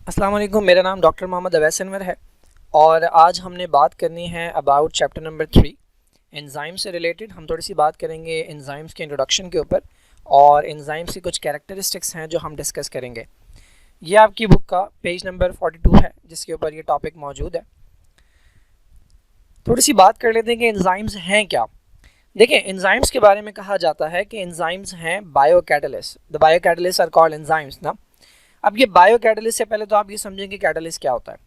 अस्सलाम वालेकुम, मेरा नाम डॉक्टर मोहम्मद अवैस अनवर है और आज हमने बात करनी है अबाउट चैप्टर नंबर 3 एंजाइम से रिलेटेड। हम थोड़ी सी बात करेंगे एंजाइम्स के इंट्रोडक्शन के ऊपर और एंजाइम्स की कुछ कैरेक्टरिस्टिक्स हैं जो हम डिस्कस करेंगे। ये आपकी बुक का पेज नंबर 42 है जिसके ऊपर ये टॉपिक मौजूद है। थोड़ी सी बात कर लेते हैं कि एंजाइम्स हैं क्या। देखिए, एंजाइम्स के बारे में कहा जाता है कि एंजाइम्स हैं biocatalyst. The biocatalyst are called enzymes ना। अब ये बायोकैटलिस्ट से पहले तो आप ये समझें कि कैटलिस्ट क्या होता है।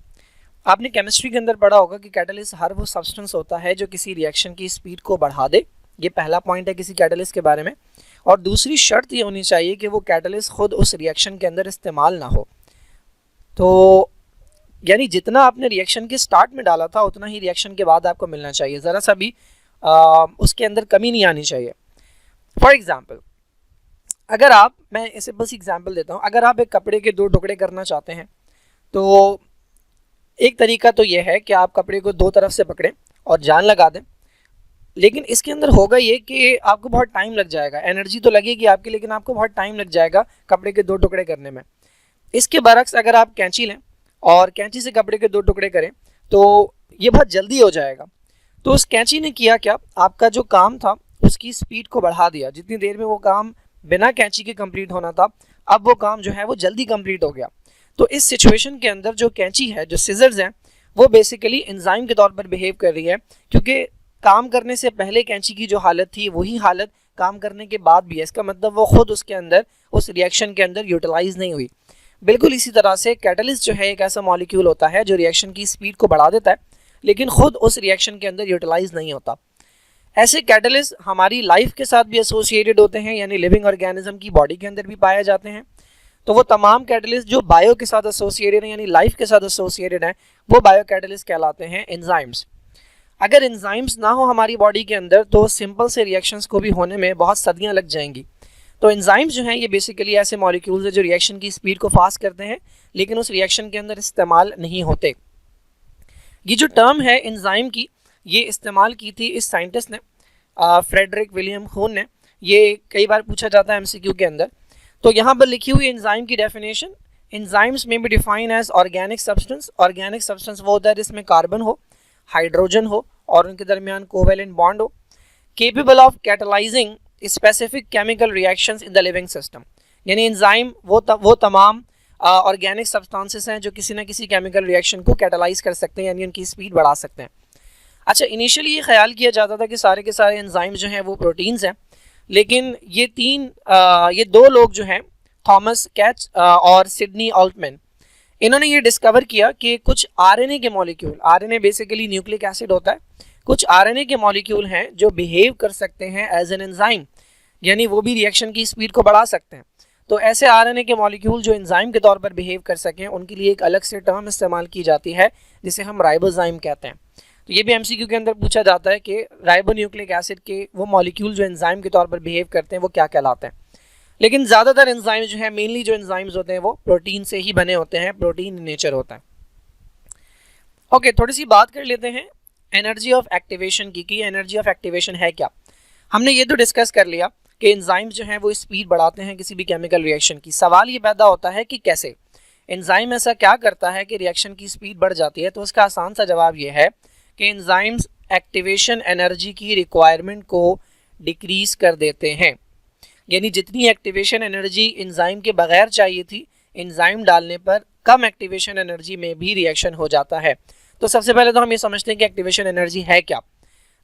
आपने केमिस्ट्री के अंदर पढ़ा होगा कि कैटलिस्ट हर वो सब्सटेंस होता है जो किसी रिएक्शन की स्पीड को बढ़ा दे। ये पहला पॉइंट है किसी कैटलिस्ट के बारे में। और दूसरी शर्त ये होनी चाहिए कि वो कैटलिस्ट खुद उस रिएक्शन के अंदर इस्तेमाल ना हो। तो यानी जितना आपने रिएक्शन के स्टार्ट में डाला था उतना ही रिएक्शन के बाद आपको मिलना चाहिए, ज़रा सा भी उसके अंदर कमी नहीं आनी चाहिए। फॉर एग्जाम्पल, अगर आप, मैं इसे बस एग्जांपल देता हूँ, अगर आप एक कपड़े के 2 टुकड़े करना चाहते हैं तो एक तरीका तो ये है कि आप कपड़े को 2 तरफ से पकड़ें और जान लगा दें। लेकिन इसके अंदर होगा ये कि आपको बहुत टाइम लग जाएगा, एनर्जी तो लगेगी आपकी लेकिन आपको बहुत टाइम लग जाएगा कपड़े के 2 टुकड़े करने में। इसके बरक्स अगर आप कैंची लें और कैंची से कपड़े के 2 टुकड़े करें तो ये बहुत जल्दी हो जाएगा। तो उस कैंची ने किया क्या, आपका जो काम था उसकी स्पीड को बढ़ा दिया। जितनी देर में वो काम बिना कैंची के कंप्लीट होना था, अब वो काम जो है वो जल्दी कंप्लीट हो गया। तो इस सिचुएशन के अंदर जो कैंची है, जो सिजर्स हैं, वो बेसिकली एंजाइम के तौर पर बिहेव कर रही है, क्योंकि काम करने से पहले कैंची की जो हालत थी वही हालत काम करने के बाद भी है। इसका मतलब वो खुद उसके अंदर उस रिएक्शन के अंदर यूटिलाइज नहीं हुई। बिल्कुल इसी तरह से कैटलिस्ट जो है एक ऐसा मॉलिक्यूल होता है जो रिएक्शन की स्पीड को बढ़ा देता है लेकिन खुद उस रिएक्शन के अंदर यूटिलाइज नहीं होता। ऐसे कैटलिस्ट हमारी लाइफ के साथ भी एसोसिएटेड होते हैं, यानी लिविंग ऑर्गेनिज्म की बॉडी के अंदर भी पाए जाते हैं। तो वो तमाम कैटलिस्ट जो बायो के साथ एसोसिएटेड हैं, यानी लाइफ के साथ एसोसिएटेड हैं, वो बायो कैटलिस्ट कहलाते हैं एंजाइम्स। अगर एंजाइम्स ना हो हमारी बॉडी के अंदर तो सिंपल से रिएक्शंस को भी होने में बहुत सदियां लग जाएंगी। तो एंजाइम्स जो हैं ये बेसिकली ऐसे मॉलिक्यूल्स हैं जो रिएक्शन की स्पीड को फास्ट करते हैं लेकिन उस रिएक्शन के अंदर इस्तेमाल नहीं होते। ये जो टर्म है एंजाइम की, ये इस्तेमाल की थी इस साइंटिस्ट ने, फ्रेडरिक विलियम खून ने। ये कई बार पूछा जाता है एमसीक्यू के अंदर। तो यहाँ पर लिखी हुई एंजाइम की डेफिनेशन, एंजाइम्स में be define as organic substance. Organic substance वो होता है जिसमें कार्बन हो, हाइड्रोजन हो और उनके दरमियान कोवेलेंट बॉन्ड हो, capable of catalysing specific chemical reactions in the living system. यानी एंजाइम वो तमाम ऑर्गेनिक सब्सटेंसेस हैं जो किसी ना किसी केमिकल रिएक्शन को कैटलाइज कर सकते हैं, यानी उनकी स्पीड बढ़ा सकते हैं। अच्छा, इनिशियली ये ख्याल किया जाता था कि सारे के सारे एंजाइम्स जो हैं वो प्रोटीन्स हैं, लेकिन ये 2 लोग जो हैं, थॉमस कैच और सिडनी ऑल्टमैन, इन्होंने ये डिस्कवर किया कि कुछ आरएनए के molecule, RNA basically nucleic acid होता है, कुछ आरएनए के मॉलिक्यूल हैं जो बिहेव कर सकते हैं एज एन एंजाइम, यानी वो भी रिएक्शन की स्पीड को बढ़ा सकते हैं। तो ऐसे आरएनए के मॉलिक्यूल जो एंजाइम के तौर पर बिहेव कर सकें उनके लिए एक अलग से टर्म इस्तेमाल की जाती है जिसे हम राइबोजाइम कहते हैं। तो ये भी एमसीक्यू के अंदर पूछा जाता है कि राइबोन्यूक्लिक एसिड के वो मॉलिक्यूल जो एंजाइम के तौर पर बिहेव करते हैं वो क्या कहलाते हैं। लेकिन ज़्यादातर एंजाइम जो है, मेनली जो एंजाइम्स होते हैं वो प्रोटीन से ही बने होते हैं, प्रोटीन इन नेचर होता है। ओके, थोड़ी सी बात कर लेते हैं एनर्जी ऑफ एक्टिवेशन की कि एनर्जी ऑफ एक्टिवेशन है क्या। हमने ये तो डिस्कस कर लिया कि एंजाइम्स जो हैं वो स्पीड बढ़ाते हैं किसी भी केमिकल रिएक्शन की। सवाल ये पैदा होता है कि कैसे एंजाइम ऐसा क्या करता है कि रिएक्शन की स्पीड बढ़ जाती है। तो उसका आसान सा जवाब ये है कि एंजाइम्स एक्टिवेशन एनर्जी की रिक्वायरमेंट को डिक्रीज कर देते हैं, यानी जितनी एक्टिवेशन एनर्जी एंजाइम के बगैर चाहिए थी, एंजाइम डालने पर कम एक्टिवेशन एनर्जी में भी रिएक्शन हो जाता है। तो सबसे पहले तो हम ये समझते हैं कि एक्टिवेशन एनर्जी है क्या।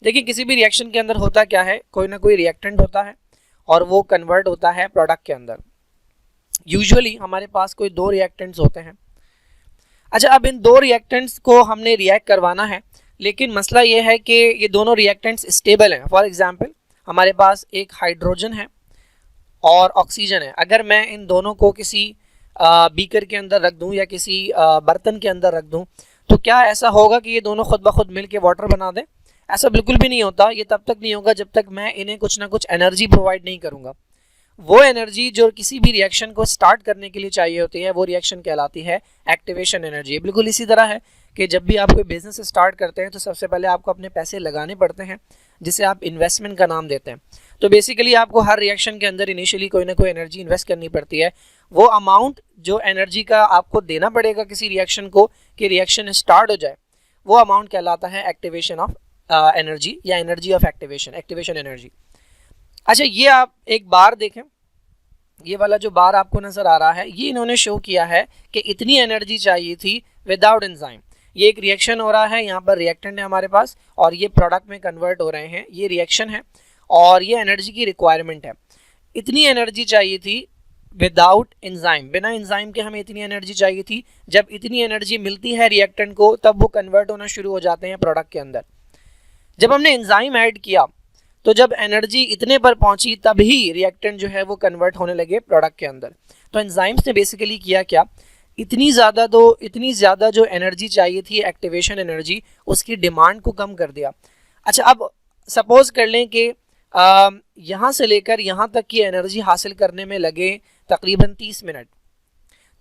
देखिए, किसी भी रिएक्शन के अंदर होता क्या है, कोई ना कोई रिएक्टेंट होता है और वो कन्वर्ट होता है प्रोडक्ट के अंदर। यूजुअली हमारे पास कोई 2 रिएक्टेंट्स होते हैं। अच्छा, अब इन 2 रिएक्टेंट्स को हमने रिएक्ट करवाना है, लेकिन मसला ये है कि ये दोनों रिएक्टेंट्स स्टेबल हैं। फॉर एग्जांपल, हमारे पास एक हाइड्रोजन है और ऑक्सीजन है। अगर मैं इन दोनों को किसी बीकर के अंदर रख दूं या किसी बर्तन के अंदर रख दूं तो क्या ऐसा होगा कि ये दोनों खुद ब खुद मिल के वाटर बना दें? ऐसा बिल्कुल भी नहीं होता। ये तब तक नहीं होगा जब तक मैं इन्हें कुछ ना कुछ एनर्जी प्रोवाइड नहीं करूँगा। वो एनर्जी जो किसी भी रिएक्शन को स्टार्ट करने के लिए चाहिए होती है वो रिएक्शन कहलाती है एक्टिवेशन एनर्जी। बिल्कुल इसी तरह है कि जब भी आप कोई बिजनेस स्टार्ट करते हैं तो सबसे पहले आपको अपने पैसे लगाने पड़ते हैं, जिसे आप इन्वेस्टमेंट का नाम देते हैं। तो बेसिकली आपको हर रिएक्शन के अंदर इनिशियली कोई ना कोई एनर्जी इन्वेस्ट करनी पड़ती है। वो अमाउंट जो एनर्जी का आपको देना पड़ेगा किसी रिएक्शन को कि रिएक्शन स्टार्ट हो जाए, वो अमाउंट कहलाता है एक्टिवेशन ऑफ एनर्जी या एनर्जी ऑफ एक्टिवेशन एनर्जी। अच्छा, ये आप एक बार देखें, ये वाला जो बार आपको नज़र आ रहा है, ये इन्होंने शो किया है कि इतनी एनर्जी चाहिए थी विदाउट एंजाइम। ये एक रिएक्शन हो रहा है, यहाँ पर रिएक्टेंट है हमारे पास और ये प्रोडक्ट में कन्वर्ट हो रहे हैं, ये रिएक्शन है और ये एनर्जी की रिक्वायरमेंट है। इतनी एनर्जी चाहिए थी विदाउट एंजाइम, बिना एंजाइम के हमें इतनी एनर्जी चाहिए थी। जब इतनी एनर्जी मिलती है रिएक्टेंट को तब वो कन्वर्ट होना शुरू हो जाते हैं प्रोडक्ट के अंदर। जब हमने एंजाइम ऐड किया तो जब एनर्जी इतने पर पहुंची तभी रिएक्टेंट जो है वो कन्वर्ट होने लगे प्रोडक्ट के अंदर। तो एंजाइम्स ने बेसिकली किया क्या, इतनी ज़्यादा जो एनर्जी चाहिए थी एक्टिवेशन एनर्जी, उसकी डिमांड को कम कर दिया। अच्छा, अब सपोज कर लें कि यहाँ से लेकर यहाँ तक की एनर्जी हासिल करने में लगे तकरीबन 30 मिनट।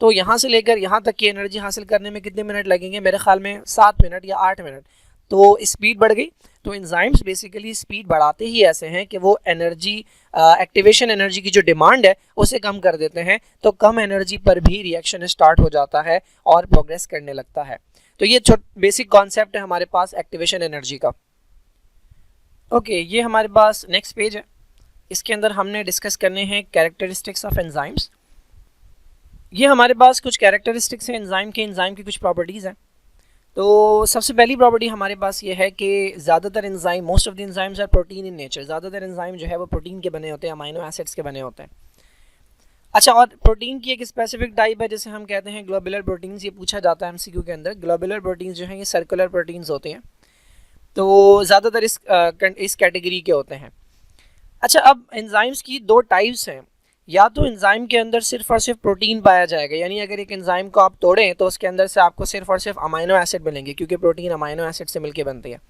तो यहाँ से लेकर यहाँ तक की एनर्जी हासिल करने में कितने मिनट लगेंगे, मेरे ख्याल में 7 मिनट या 8 मिनट। तो स्पीड बढ़ गई। तो एंजाइम्स बेसिकली स्पीड बढ़ाते ही ऐसे हैं कि वो एनर्जी एक्टिवेशन एनर्जी की जो डिमांड है उसे कम कर देते हैं। तो कम एनर्जी पर भी रिएक्शन स्टार्ट हो जाता है और प्रोग्रेस करने लगता है। तो ये बेसिक कॉन्सेप्ट है हमारे पास एक्टिवेशन एनर्जी का। ओके, ये हमारे पास नेक्स्ट पेज है। इसके अंदर हमने डिस्कस करने हैं कैरेक्टरिस्टिक्स ऑफ एंजाइम्स। ये हमारे पास कुछ कैरेक्टरिस्टिक्स हैं एंजाइम की कुछ प्रॉपर्टीज़ हैं। तो सबसे पहली प्रॉपर्टी हमारे पास ये है कि ज़्यादातर enzyme, most of the enzymes are protein in nature. ज़्यादातर एंजाइम जो है वो प्रोटीन के बने होते हैं, अमाइनो एसिड्स के बने होते हैं। अच्छा, और प्रोटीन की एक स्पेसिफिक टाइप है जिसे हम कहते हैं ग्लोबुलर प्रोटीन्स। ये पूछा जाता है एमसीक्यू के अंदर। ग्लोबुलर प्रोटीन्स जो हैं ये सर्कुलर प्रोटीन्स होते हैं, तो ज़्यादातर इस कैटेगरी के होते हैं। अच्छा, अब एंजाइम्स की दो टाइप्स हैं। या तो एंजाइम के अंदर सिर्फ और सिर्फ प्रोटीन पाया जाएगा, यानी अगर एक एंजाइम को आप तोड़ें तो उसके अंदर से आपको सिर्फ और सिर्फ अमाइनो एसिड मिलेंगे, क्योंकि प्रोटीन अमाइनो एसिड से मिलकर बनती है।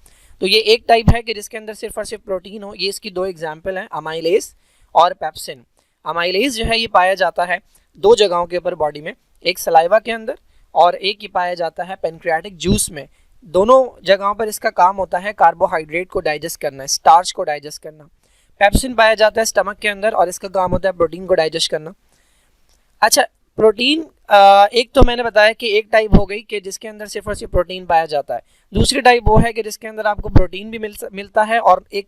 तो ये एक टाइप है कि जिसके अंदर सिर्फ और सिर्फ प्रोटीन हो। ये इसकी दो एग्जाम्पल हैं, अमाइलेज और पेप्सिन। अमाइलेज जो है ये पाया जाता है दो जगहों के ऊपर बॉडी में, एक सलाइवा के अंदर और एक ही पाया जाता है पेनक्रियाटिक जूस में। दोनों जगहों पर इसका काम होता है कार्बोहाइड्रेट को डाइजेस्ट करना, स्टार्च को डाइजेस्ट करना। पेप्सिन पाया जाता है स्टमक के अंदर और इसका काम होता है प्रोटीन को डाइजेस्ट करना। अच्छा, प्रोटीन एक तो मैंने बताया कि एक टाइप हो गई कि जिसके अंदर सिर्फ और सिर्फ प्रोटीन पाया जाता है। दूसरी टाइप वो है कि जिसके अंदर आपको प्रोटीन भी मिलता है और एक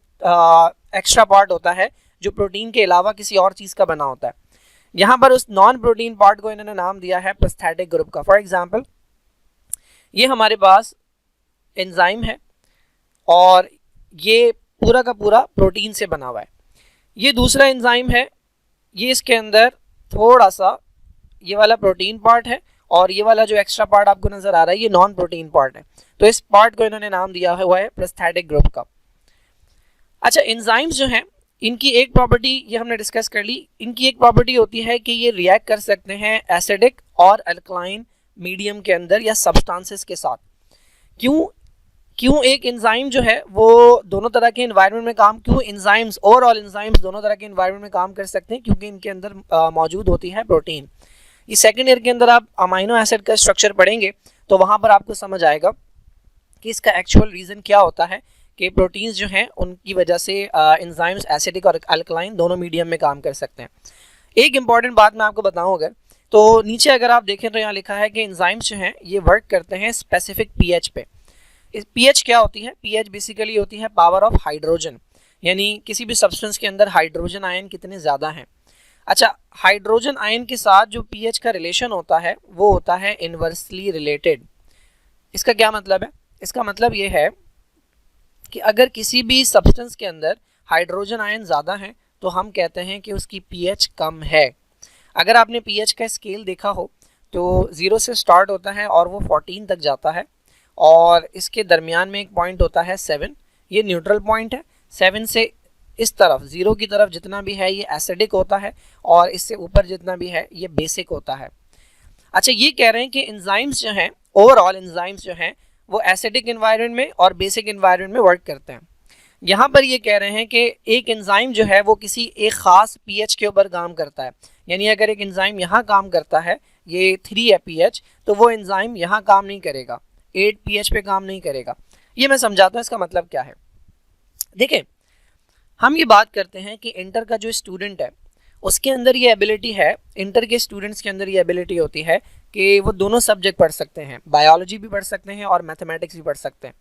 एक्स्ट्रा पार्ट होता है जो प्रोटीन के अलावा किसी और चीज़ का बना होता है। यहाँ पर उस नॉन प्रोटीन पार्ट को इन्होंने नाम दिया है प्रोस्थेटिक ग्रुप का। फॉर एग्जाम्पल, ये हमारे पास एंजाइम है और ये पूरा का पूरा प्रोटीन से बना हुआ है। ये दूसरा एंजाइम है, ये इसके अंदर थोड़ा सा ये वाला प्रोटीन पार्ट है और ये वाला जो एक्स्ट्रा पार्ट आपको नजर आ रहा है ये नॉन प्रोटीन पार्ट है। तो इस पार्ट को इन्होंने नाम दिया हुआ है प्रोस्थेटिक ग्रुप का। अच्छा, एंजाइम्स जो हैं इनकी एक प्रॉपर्टी ये हमने डिस्कस कर ली। इनकी एक प्रॉपर्टी होती है कि ये रिएक्ट कर सकते हैं एसिडिक और अल्कलाइन मीडियम के अंदर या सब्सटेंसेस के साथ। क्यों एक एंजाइम जो है वो दोनों तरह के एनवायरनमेंट में काम, क्यों एंजाइम्स, ओवरऑल एंजाइम्स दोनों तरह के एनवायरनमेंट में काम कर सकते हैं? क्योंकि इनके अंदर मौजूद होती है प्रोटीन। ये सेकेंड ईयर के अंदर आप अमाइनो एसिड का स्ट्रक्चर पढ़ेंगे तो वहाँ पर आपको समझ आएगा कि इसका एक्चुअल रीज़न क्या होता है कि प्रोटीन्स जो हैं उनकी वजह से एंजाइम्स एसिडिक और अल्कलाइन दोनों मीडियम में काम कर सकते हैं। एक इंपॉर्टेंट बात मैं आपको बताऊँ अगर, तो नीचे अगर आप देखें तो यहाँ लिखा है कि एंजाइम्स जो हैं ये वर्क करते हैं स्पेसिफिक पीएच पे। पीएच क्या होती है? पीएच बेसिकली होती है पावर ऑफ हाइड्रोजन, यानी किसी भी सब्सटेंस के अंदर हाइड्रोजन आयन कितने ज़्यादा हैं। अच्छा, हाइड्रोजन आयन के साथ जो पीएच का रिलेशन होता है वो होता है इन्वर्सली रिलेटेड। इसका क्या मतलब है? इसका मतलब ये है कि अगर किसी भी सब्सटेंस के अंदर हाइड्रोजन आयन ज़्यादा हैं तो हम कहते हैं कि उसकी पीएच कम है। अगर आपने पीएच का स्केल देखा हो तो 0 से स्टार्ट होता है और वो 14 तक जाता है और इसके दरमियान में एक पॉइंट होता है 7, ये न्यूट्रल पॉइंट है। 7 से इस तरफ 0 की तरफ जितना भी है ये एसिडिक होता है और इससे ऊपर जितना भी है ये बेसिक होता है। अच्छा, ये कह रहे हैं कि एंजाइम्स जो हैं, ओवरऑल एंजाइम्स जो हैं वो एसिडिक एनवायरनमेंट में और बेसिक एनवायरनमेंट में वर्क करते हैं। यहाँ पर ये कह रहे हैं कि एक एंजाइम जो है वो किसी एक ख़ास पीएच के ऊपर काम करता है, यानी अगर एक एंजाइम यहाँ काम करता है, ये 3 है पीएच, तो वो एंजाइम यहाँ काम नहीं करेगा, 8 पीएच पे काम नहीं करेगा। ये मैं समझाता हूँ इसका मतलब क्या है। देखें, हम ये बात करते हैं कि इंटर का जो स्टूडेंट है उसके अंदर ये एबिलिटी है, इंटर के स्टूडेंट्स के अंदर ये एबिलिटी होती है कि वो दोनों सब्जेक्ट पढ़ सकते हैं, बायोलॉजी भी पढ़ सकते हैं और मैथमेटिक्स भी पढ़ सकते हैं।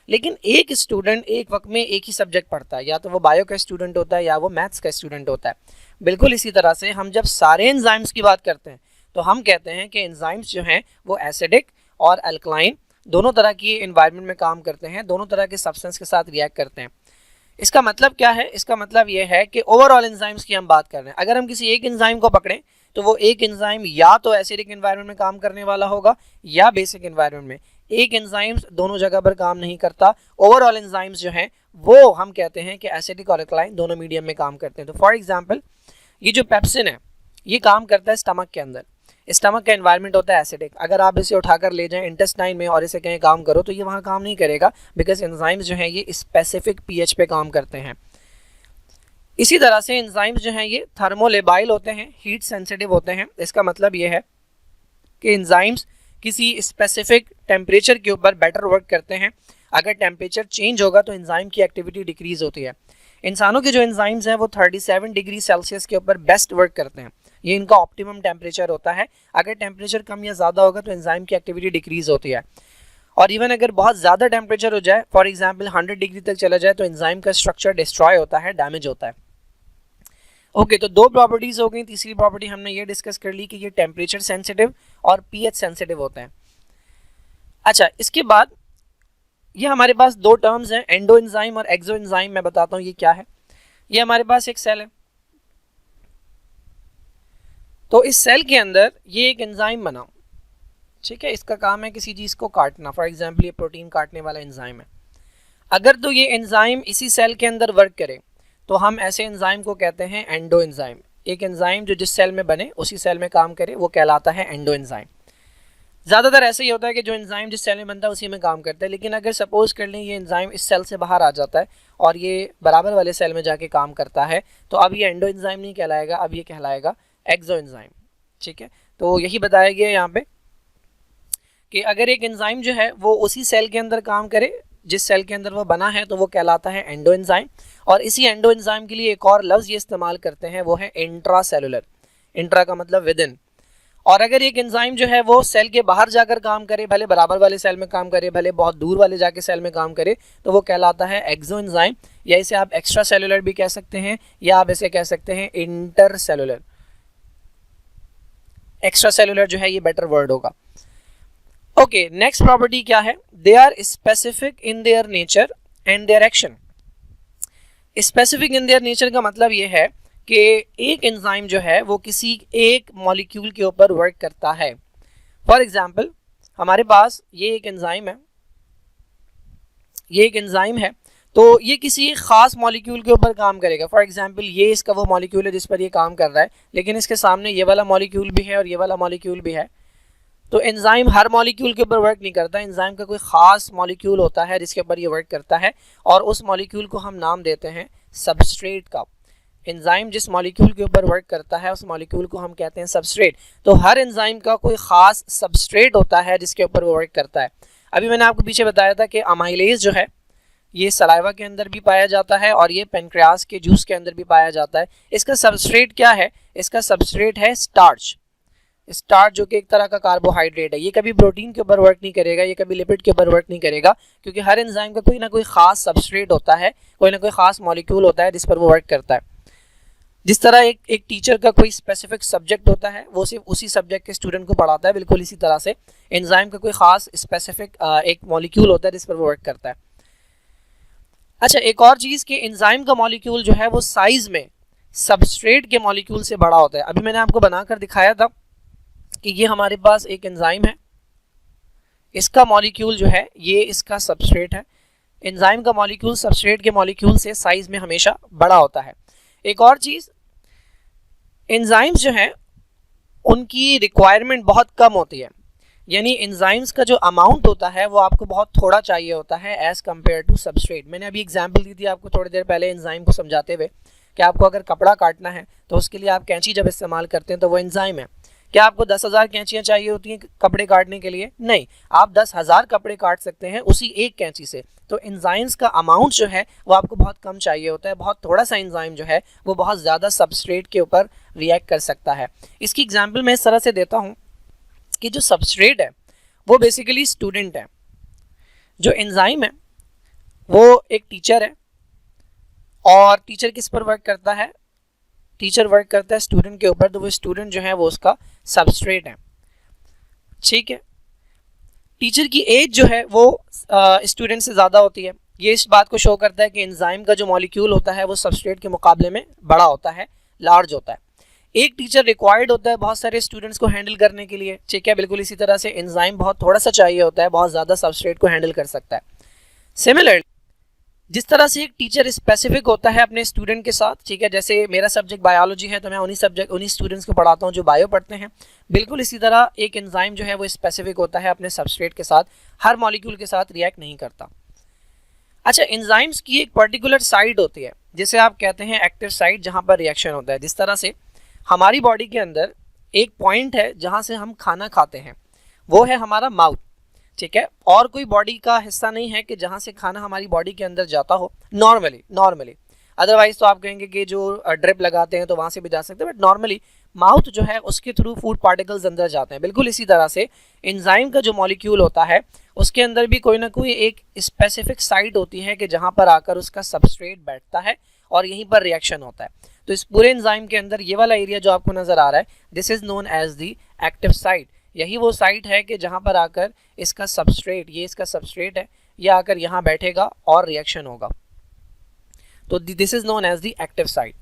लेकिन एक स्टूडेंट एक वक्त में एक ही सब्जेक्ट पढ़ता है, या तो वो बायो का स्टूडेंट होता है या वो मैथ्स का स्टूडेंट होता है। बिल्कुल इसी तरह से हम जब सारे एंजाइम्स की बात करते हैं तो हम कहते हैं कि एंजाइम्स जो हैं वो एसिडिक और अल्कलाइन दोनों तरह की एनवायरनमेंट में काम करते हैं, दोनों तरह के सब्सटेंस के साथ रिएक्ट करते हैं। इसका मतलब क्या है? इसका मतलब ये है कि ओवरऑल एंजाइम्स की हम बात कर रहे हैं। अगर हम किसी एक एंजाइम को पकड़ें तो वो एक एंजाइम या तो एसिडिक एनवायरनमेंट में काम करने वाला होगा या बेसिक एनवायरनमेंट में। एक एंजाइम्स दोनों जगह पर काम नहीं करता। ओवरऑल एंजाइम्स जो हैं वो हम कहते हैं कि एसिडिक और अल्कलाइन दोनों मीडियम में काम करते हैं। तो फॉर एग्जांपल ये जो पेप्सिन है ये काम करता है स्टमक के अंदर। स्टमक का एनवायरनमेंट होता है एसिडिक। अगर आप इसे उठाकर ले जाएं इंटेस्टाइन में और इसे कहीं काम करो तो ये वहाँ काम नहीं करेगा, बिकॉज एंजाइम्स जो हैं ये स्पेसिफिक पीएच पे काम करते हैं। इसी तरह से एंजाइम्स जो हैं ये थर्मोलेबाइल होते हैं, हीट सेंसिटिव होते हैं। इसका मतलब ये है कि एंजाइम्स किसी स्पेसिफिक टेम्परेचर के ऊपर बेटर वर्क करते हैं। अगर टेम्परेचर चेंज होगा तो एंजाइम की एक्टिविटी डिक्रीज होती है। इंसानों के जो एंजाइम्स हैं वो 37 डिग्री सेल्सियस के ऊपर बेस्ट वर्क करते हैं, ये इनका ऑप्टिमम टेम्परेचर होता है। अगर टेम्परेचर कम या ज़्यादा होगा तो एंजाइम की एक्टिविटी डिक्रीज होती है। और इवन अगर बहुत ज़्यादा टेम्परेचर हो जाए, फॉर एग्जांपल 100 डिग्री तक चला जाए, तो एंजाइम का स्ट्रक्चर डिस्ट्रॉय होता है, डैमेज होता है। ओके, तो दो प्रॉपर्टीज़ हो गई। तीसरी प्रॉपर्टी हमने ये डिस्कस कर ली कि ये टेम्परेचर सेंसिटिव और पीएच सेंसिटिव होते हैं। अच्छा, इसके बाद ये हमारे पास दो टर्म्स हैं, एंडो एंजाइम और एक्सो एंजाइम। मैं बताता हूँ ये क्या है। ये हमारे पास एक सेल है, तो इस सेल के अंदर ये एक एंजाइम बना, ठीक है। इसका काम है किसी चीज़ को काटना, फॉर एग्जांपल ये प्रोटीन काटने वाला एंजाइम है। अगर तो ये एंजाइम इसी सेल के अंदर वर्क करे तो हम ऐसे एंजाइम को कहते हैं एंडो एंजाइम। एक एंजाइम जो जिस सेल में बने उसी सेल में काम करे वो कहलाता है एंडो एंजाइम। ज़्यादातर ऐसे ही होता है कि जो एंजाइम जिस सेल में बनता है उसी में काम करता है। लेकिन अगर सपोज कर लें ये एंजाइम इस सेल से बाहर आ जाता है और ये बराबर वाले सेल में जाके काम करता है, तो अब ये एंडो एंजाइम नहीं कहलाएगा, अब ये कहलाएगा एक्सो एंजाइम, ठीक है। तो यही बताया गया यहाँ पे कि अगर एक एंजाइम जो है वो उसी सेल के अंदर काम करे जिस सेल के अंदर वो बना है तो वो कहलाता है एंडो एंजाइम। और इसी एंडो एंजाइम के लिए एक और लफ्ज़ ये इस्तेमाल करते हैं, वो है इंट्रा सेलुलर। इंट्रा का मतलब विद इन। और अगर एक एंजाइम जो है वो सेल के बाहर जाकर काम करे, भले बराबर वाले सेल में काम करे, भले बहुत दूर वाले जाके सेल में काम करे, तो वो कहलाता है एक्सो एंजाइम। या इसे आप एक्स्ट्रा सेलुलर भी कह सकते हैं या आप इसे कह सकते हैं इंटर सेलुलर। एक्स्ट्रा सेलुलर जो है ये बेटर वर्ड होगा। ओके, नेक्स्ट प्रॉपर्टी क्या है? They are specific in their nature and their action. Specific in their nature का मतलब ये है कि एक एंजाइम जो है वो किसी एक मॉलिक्यूल के ऊपर वर्क करता है। फॉर एग्जांपल हमारे पास ये एक एंजाइम है, ये एक एंजाइम है, तो ये किसी खास मॉलिक्यूल के ऊपर काम करेगा। फॉर एग्जांपल ये इसका वो मॉलिक्यूल है जिस पर ये काम कर रहा है, लेकिन इसके सामने ये वाला मॉलिक्यूल भी है और ये वाला मॉलिक्यूल भी है। तो एंजाइम हर मॉलिक्यूल के ऊपर वर्क नहीं करता, एंजाइम का कोई ख़ास मॉलिक्यूल होता है जिसके ऊपर ये वर्क करता है और उस मॉलिक्यूल को हम नाम देते हैं सबस्ट्रेट का। एंजाइम जिस मॉलिक्यूल के ऊपर वर्क करता है उस मॉलिक्यूल को हम कहते हैं सबस्ट्रेट। तो हर एंजाइम का कोई ख़ास सबस्ट्रेट होता है जिसके ऊपर वो वर्क करता है। अभी मैंने आपको पीछे बताया था कि अमाइलेज जो है ये सलाइवा के अंदर भी पाया जाता है और ये पेनक्रियास के जूस के अंदर भी पाया जाता है। इसका सबस्ट्रेट क्या है? इसका सबस्ट्रेट है स्टार्च। स्टार्च जो कि एक तरह का कार्बोहाइड्रेट है। ये कभी प्रोटीन के ऊपर वर्क नहीं करेगा, ये कभी लिपिड के ऊपर वर्क नहीं करेगा, क्योंकि हर एंजाइम का कोई ना कोई ख़ास सबस्ट्रेट होता है, कोई ना कोई ख़ास मॉलिक्यूल होता है जिस पर वो वर्क करता है। जिस तरह एक टीचर का कोई स्पेसिफिक सब्जेक्ट होता है वो सिर्फ उसी सब्जेक्ट के स्टूडेंट को पढ़ाता है, बिल्कुल इसी तरह से एंजाइम का कोई ख़ास स्पेसिफिक एक मॉलिक्यूल होता है जिस पर वो वर्क करता है। अच्छा, एक और चीज़ कि एंजाइम का मॉलिक्यूल जो है वो साइज़ में सबस्ट्रेट के मॉलिक्यूल से बड़ा होता है। अभी मैंने आपको बनाकर दिखाया था कि ये हमारे पास एक एंजाइम है, इसका मॉलिक्यूल जो है ये इसका सबस्ट्रेट है। एंजाइम का मॉलिक्यूल सबस्ट्रेट के मॉलिक्यूल से साइज़ में हमेशा बड़ा होता है। एक और चीज़, एंजाइम्स जो हैं उनकी रिक्वायरमेंट बहुत कम होती है, यानी एंजाइम्स का जो अमाउंट होता है वो आपको बहुत थोड़ा चाहिए होता है एज़ कम्पेयर टू सबस्ट्रेट। मैंने अभी एग्जांपल दी थी आपको थोड़ी देर पहले एंजाइम को समझाते हुए कि आपको अगर कपड़ा काटना है तो उसके लिए आप कैंची जब इस्तेमाल करते हैं तो वो एंजाइम है। क्या आपको 10,000 कैंचियाँ चाहिए होती हैं कपड़े काटने के लिए? नहीं, आप 10,000 कपड़े काट सकते हैं उसी एक कैंची से। तो एंजाइम्स का अमाउंट जो है वो आपको बहुत कम चाहिए होता है, बहुत थोड़ा सा एंजाइम जो है वो बहुत ज़्यादा सबस्ट्रेट के ऊपर रिएक्ट कर सकता है। इसकी एग्जाम्पल मैं इस तरह से देता हूँ कि जो सबस्ट्रेट है वो बेसिकली स्टूडेंट है, जो एंजाइम है वो एक टीचर है, और टीचर किस पर वर्क करता है? टीचर वर्क करता है स्टूडेंट के ऊपर, तो वो स्टूडेंट जो है वो उसका सबस्ट्रेट है। ठीक है, टीचर की एज जो है वो स्टूडेंट से ज़्यादा होती है। ये इस बात को शो करता है कि एंजाइम का जो मॉलिक्यूल होता है वो सबस्ट्रेट के मुकाबले में बड़ा होता है, लार्ज होता है। एक टीचर रिक्वायर्ड होता है बहुत सारे स्टूडेंट्स को हैंडल करने के लिए, ठीक है। बिल्कुल इसी तरह से एंजाइम बहुत थोड़ा सा चाहिए होता है, बहुत ज़्यादा सबस्ट्रेट को हैंडल कर सकता है। सिमिलरली जिस तरह से एक टीचर स्पेसिफिक होता है अपने स्टूडेंट के साथ, ठीक है, जैसे मेरा सब्जेक्ट बायोलॉजी है तो मैं उन्हीं स्टूडेंट्स को पढ़ाता हूँ जो बायो पढ़ते हैं, बिल्कुल इसी तरह एक एंजाइम जो है वो स्पेसिफिक होता है अपने सबस्ट्रेट के साथ, हर मॉलिक्यूल के साथ रिएक्ट नहीं करता। अच्छा, एंजाइम्स की एक पर्टिकुलर साइट होती है जिसे आप कहते हैं एक्टिव साइट, जहाँ पर रिएक्शन होता है। जिस तरह से हमारी बॉडी के अंदर एक पॉइंट है जहाँ से हम खाना खाते हैं, वो है हमारा माउथ, ठीक है। और कोई बॉडी का हिस्सा नहीं है कि जहाँ से खाना हमारी बॉडी के अंदर जाता हो नॉर्मली। अदरवाइज तो आप कहेंगे कि जो ड्रिप लगाते हैं तो वहाँ से भी जा सकते हैं, बट नॉर्मली माउथ जो है उसके थ्रू फूड पार्टिकल्स अंदर जाते हैं। बिल्कुल इसी तरह से एंजाइम का जो मॉलिक्यूल होता है उसके अंदर भी कोई ना कोई एक स्पेसिफिक साइट होती है कि जहाँ पर आकर उसका सबस्ट्रेट बैठता है और यहीं पर रिएक्शन होता है। तो इस पूरे एंजाइम के अंदर ये वाला एरिया जो आपको नज़र आ रहा है, this is known as the active site. यही वो साइट है कि जहाँ पर आकर इसका सबस्ट्रेट, ये इसका सबस्ट्रेट है, ये आकर यहाँ बैठेगा और रिएक्शन होगा। तो this is known as the active site.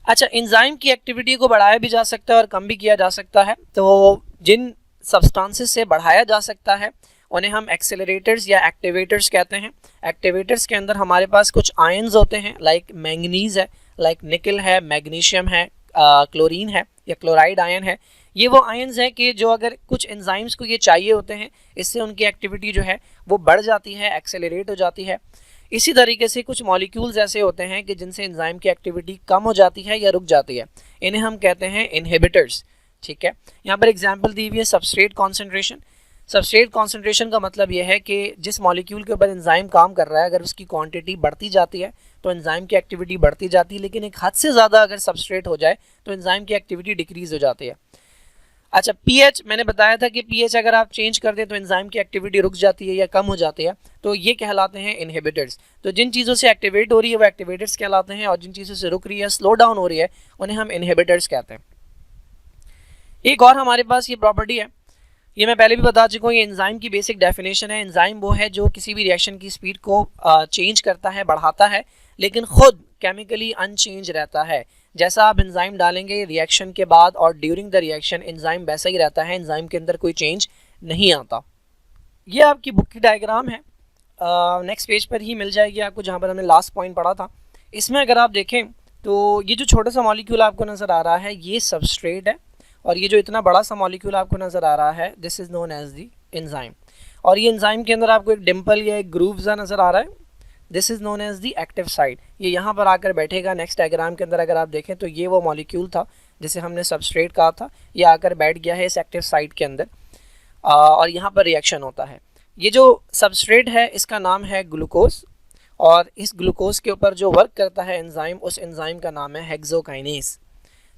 अच्छा, एंजाइम की एक्टिविटी को बढ़ाया भी जा सकता है और कम भी किया जा सकता है। तो जिन सब्सटेंसेस से बढ़ाया जा सकता है उन्हें हम एक्सेलरेटर्स या एक्टिवेटर्स कहते हैं। एक्टिवेटर्स के अंदर हमारे पास कुछ आयंस होते हैं, लाइक मैंगनीज है, लाइक निकल है, मैग्नीशियम है, क्लोरीन है या क्लोराइड आयन है। ये वो आयंस हैं कि जो अगर कुछ एंजाइम्स को ये चाहिए होते हैं, इससे उनकी एक्टिविटी जो है वो बढ़ जाती है, एक्सेलरेट हो जाती है। इसी तरीके से कुछ मॉलिक्यूल्स ऐसे होते हैं कि जिनसे एंजाइम की एक्टिविटी कम हो जाती है या रुक जाती है, इन्हें हम कहते हैं इनहिबिटर्स, ठीक है। यहाँ पर एग्जांपल दी हुई है सबस्ट्रेट कॉन्सेंट्रेशन। सबस्ट्रेट कॉन्सेंट्रेशन का मतलब यह है कि जिस मॉलिक्यूल के ऊपर एंजाइम काम कर रहा है, अगर उसकी क्वांटिटी बढ़ती जाती है तो एंजाइम की एक्टिविटी बढ़ती जाती है, लेकिन एक हद से ज़्यादा अगर सबस्ट्रेट हो जाए तो एंजाइम की एक्टिविटी डिक्रीज हो जाती है। अच्छा, पीएच मैंने बताया था कि पीएच अगर आप चेंज कर दें तो एंजाइम की एक्टिविटी रुक जाती है या कम हो जाती है, तो ये कहलाते हैं इनहिबिटर्स। तो जिन चीज़ों से एक्टिवेट हो रही है वो एक्टिवेटर्स कहलाते हैं, और जिन चीज़ों से रुक रही है, स्लो डाउन हो रही है, उन्हें हम इनहिबिटर्स कहते हैं। एक और हमारे पास ये प्रॉपर्टी है, ये मैं पहले भी बता चुका हूँ, ये एंजाइम की बेसिक डेफिनेशन है। एंजाइम वो है जो किसी भी रिएक्शन की स्पीड को चेंज करता है, बढ़ाता है, लेकिन खुद केमिकली अनचेंज रहता है। जैसा आप एंजाइम डालेंगे रिएक्शन के बाद और ड्यूरिंग द रिएक्शन, एंजाइम वैसा ही रहता है, एंजाइम के अंदर कोई चेंज नहीं आता। ये आपकी बुक की डायग्राम है, नेक्स्ट पेज पर ही मिल जाएगी आपको, जहाँ पर हमने लास्ट पॉइंट पढ़ा था। इसमें अगर आप देखें तो ये जो छोटा सा मॉलिक्यूल आपको नज़र आ रहा है ये सबस्ट्रेट है, और ये जो इतना बड़ा सा मॉलिक्यूल आपको नज़र आ रहा है this is known as the enzyme. और ये एंजाइम के अंदर आपको एक डिम्पल या एक ग्रूव सा नज़र आ रहा है, this is known as the active site. ये यहाँ पर आकर बैठेगा। नेक्स्ट डायग्राम के अंदर अगर आप देखें तो ये वो मॉलिक्यूल था जिसे हमने सबस्ट्रेट कहा था, ये आकर बैठ गया है इस एक्टिव साइट के अंदर, और यहाँ पर रिएक्शन होता है। ये जो सबस्ट्रेट है इसका नाम है ग्लूकोज, और इस ग्लूकोज के ऊपर जो वर्क करता है एंजाइम, उस एंजाइम का नाम है हेक्सोकाइनेज,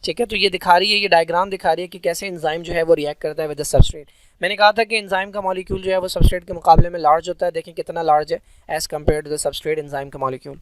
ठीक है। तो ये दिखा रही है, ये डायग्राम दिखा रही है कि कैसे एंजाइम जो है वो रिएक्ट करता है विद द सबस्ट्रेट। मैंने कहा था कि एंजाइम का मॉलिक्यूल जो है वो सबस्ट्रेट के मुकाबले में लार्ज होता है। देखें कितना लार्ज है as compare to the substrate enzyme का मॉलिक्यूल।